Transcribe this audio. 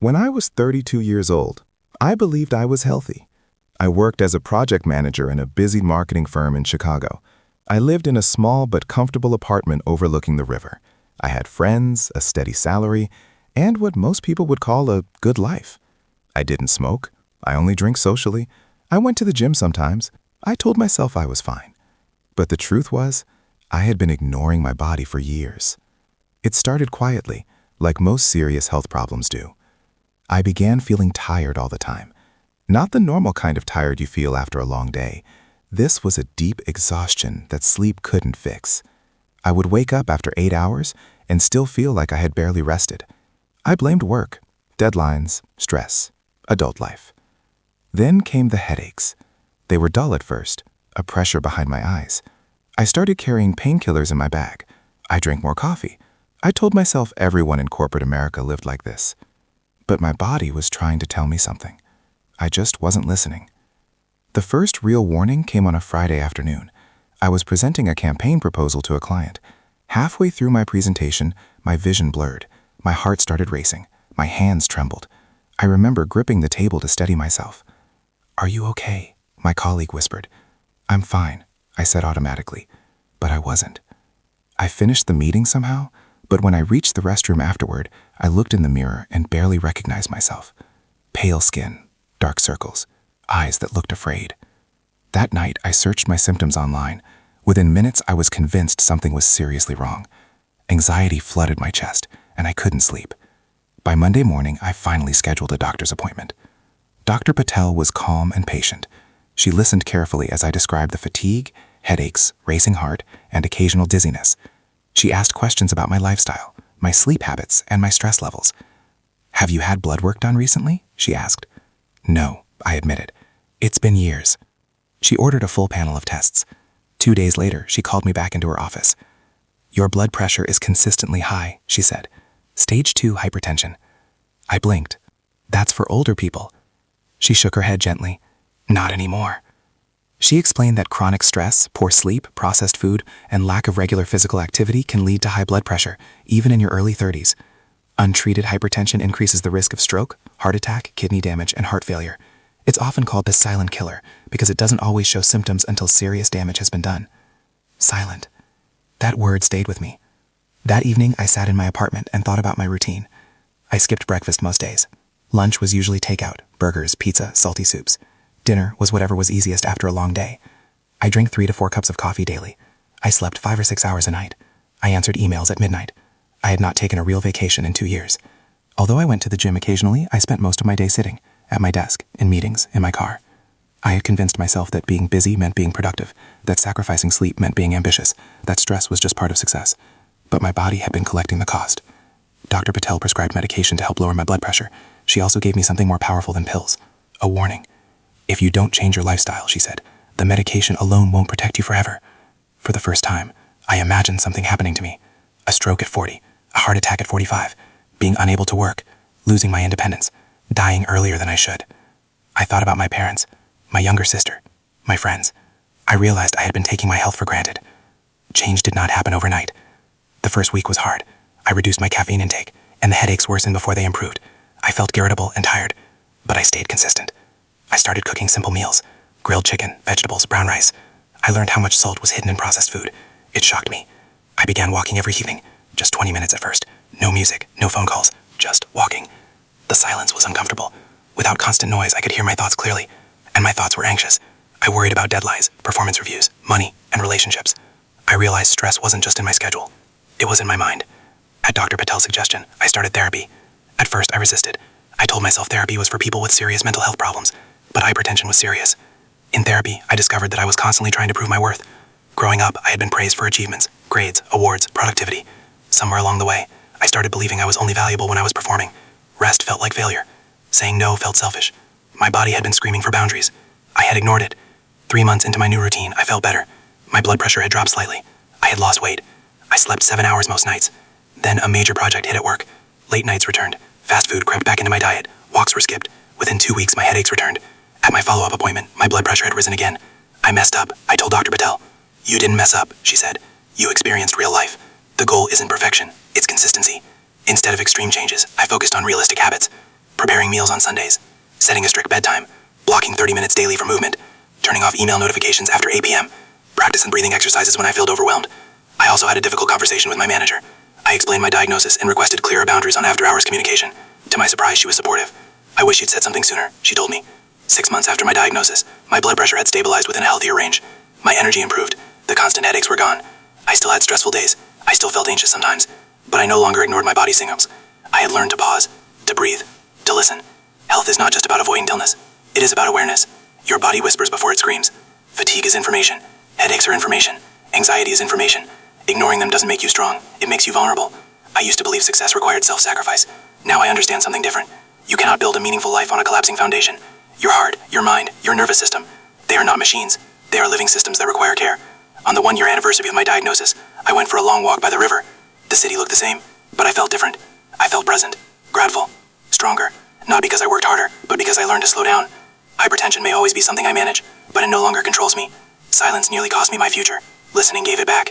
When I was 32 years old, I believed I was healthy. I worked as a project manager in a busy marketing firm in Chicago. I lived in a small but comfortable apartment overlooking the river. I had friends, a steady salary, and what most people would call a good life. I didn't smoke. I only drink socially. I went to the gym sometimes. I told myself I was fine. But the truth was, I had been ignoring my body for years. It started quietly, like most serious health problems do. I began feeling tired all the time. Not the normal kind of tired you feel after a long day. This was a deep exhaustion that sleep couldn't fix. I would wake up after 8 hours and still feel like I had barely rested. I blamed work, deadlines, stress, adult life. Then came the headaches. They were dull at first, a pressure behind my eyes. I started carrying painkillers in my bag. I drank more coffee. I told myself everyone in corporate America lived like this. But my body was trying to tell me something. I just wasn't listening. The first real warning came on a Friday afternoon. I was presenting a campaign proposal to a client. Halfway through my presentation, my vision blurred. My heart started racing. My hands trembled. I remember gripping the table to steady myself. "Are you okay?" my colleague whispered. "I'm fine," I said automatically, but I wasn't. I finished the meeting somehow, but when I reached the restroom afterward, I looked in the mirror and barely recognized myself. Pale skin, dark circles, eyes that looked afraid. That night, I searched my symptoms online. Within minutes, I was convinced something was seriously wrong. Anxiety flooded my chest, and I couldn't sleep. By Monday morning, I finally scheduled a doctor's appointment. Dr. Patel was calm and patient. She listened carefully as I described the fatigue, headaches, racing heart, and occasional dizziness. She asked questions about my lifestyle, my sleep habits, and my stress levels. "Have you had blood work done recently?" she asked. "No," I admitted. "It's been years." She ordered a full panel of tests. 2 days later, she called me back into her office. "Your blood pressure is consistently high," she said. "Stage 2 hypertension." I blinked. "That's for older people." She shook her head gently. "Not anymore." She explained that chronic stress, poor sleep, processed food, and lack of regular physical activity can lead to high blood pressure, even in your early 30s. Untreated hypertension increases the risk of stroke, heart attack, kidney damage, and heart failure. It's often called the silent killer because it doesn't always show symptoms until serious damage has been done. Silent. That word stayed with me. That evening, I sat in my apartment and thought about my routine. I skipped breakfast most days. Lunch was usually takeout, burgers, pizza, salty soups. Dinner was whatever was easiest after a long day. I drank 3 to 4 cups of coffee daily. I slept 5 or 6 hours a night. I answered emails at midnight. I had not taken a real vacation in 2 years. Although I went to the gym occasionally, I spent most of my day sitting, at my desk, in meetings, in my car. I had convinced myself that being busy meant being productive, that sacrificing sleep meant being ambitious, that stress was just part of success. But my body had been collecting the cost. Dr. Patel prescribed medication to help lower my blood pressure. She also gave me something more powerful than pills. A warning. "If you don't change your lifestyle," she said, "the medication alone won't protect you forever." For the first time, I imagined something happening to me. A stroke at 40, a heart attack at 45, being unable to work, losing my independence, dying earlier than I should. I thought about my parents, my younger sister, my friends. I realized I had been taking my health for granted. Change did not happen overnight. The first week was hard. I reduced my caffeine intake, and the headaches worsened before they improved. I felt irritable and tired, but I stayed consistent. I started cooking simple meals, grilled chicken, vegetables, brown rice. I learned how much salt was hidden in processed food. It shocked me. I began walking every evening, just 20 minutes at first. No music, no phone calls, just walking. The silence was uncomfortable. Without constant noise, I could hear my thoughts clearly, and my thoughts were anxious. I worried about deadlines, performance reviews, money, and relationships. I realized stress wasn't just in my schedule. It was in my mind. At Dr. Patel's suggestion, I started therapy. At first, I resisted. I told myself therapy was for people with serious mental health problems, but hypertension was serious. In therapy, I discovered that I was constantly trying to prove my worth. Growing up, I had been praised for achievements, grades, awards, productivity. Somewhere along the way, I started believing I was only valuable when I was performing. Rest felt like failure. Saying no felt selfish. My body had been screaming for boundaries. I had ignored it. 3 months into my new routine, I felt better. My blood pressure had dropped slightly. I had lost weight. I slept 7 hours most nights. Then a major project hit at work. Late nights returned. Fast food crept back into my diet. Walks were skipped. Within 2 weeks, my headaches returned. At my follow-up appointment, my blood pressure had risen again. I messed up, I told Dr. Patel. "You didn't mess up," she said. "You experienced real life. The goal isn't perfection, it's consistency." Instead of extreme changes, I focused on realistic habits. preparing meals on Sundays, setting a strict bedtime, blocking 30 minutes daily for movement, turning off email notifications after 8 p.m., practicing breathing exercises when I felt overwhelmed. I also had a difficult conversation with my manager. I explained my diagnosis and requested clearer boundaries on after-hours communication. To my surprise, she was supportive. "I wish you'd said something sooner," she told me. 6 months after my diagnosis, my blood pressure had stabilized within a healthier range. My energy improved. The constant headaches were gone. I still had stressful days. I still felt anxious sometimes. But I no longer ignored my body's signals. I had learned to pause, to breathe, to listen. Health is not just about avoiding illness. It is about awareness. Your body whispers before it screams. Fatigue is information. Headaches are information. Anxiety is information. Ignoring them doesn't make you strong. It makes you vulnerable. I used to believe success required self-sacrifice. Now I understand something different. You cannot build a meaningful life on a collapsing foundation. Your heart, your mind, your nervous system, they are not machines. They are living systems that require care. On the 1-year anniversary of my diagnosis, I went for a long walk by the river. The city looked the same, but I felt different. I felt present, grateful, stronger. Not because I worked harder, but because I learned to slow down. Hypertension may always be something I manage, but it no longer controls me. Silence nearly cost me my future. Listening gave it back.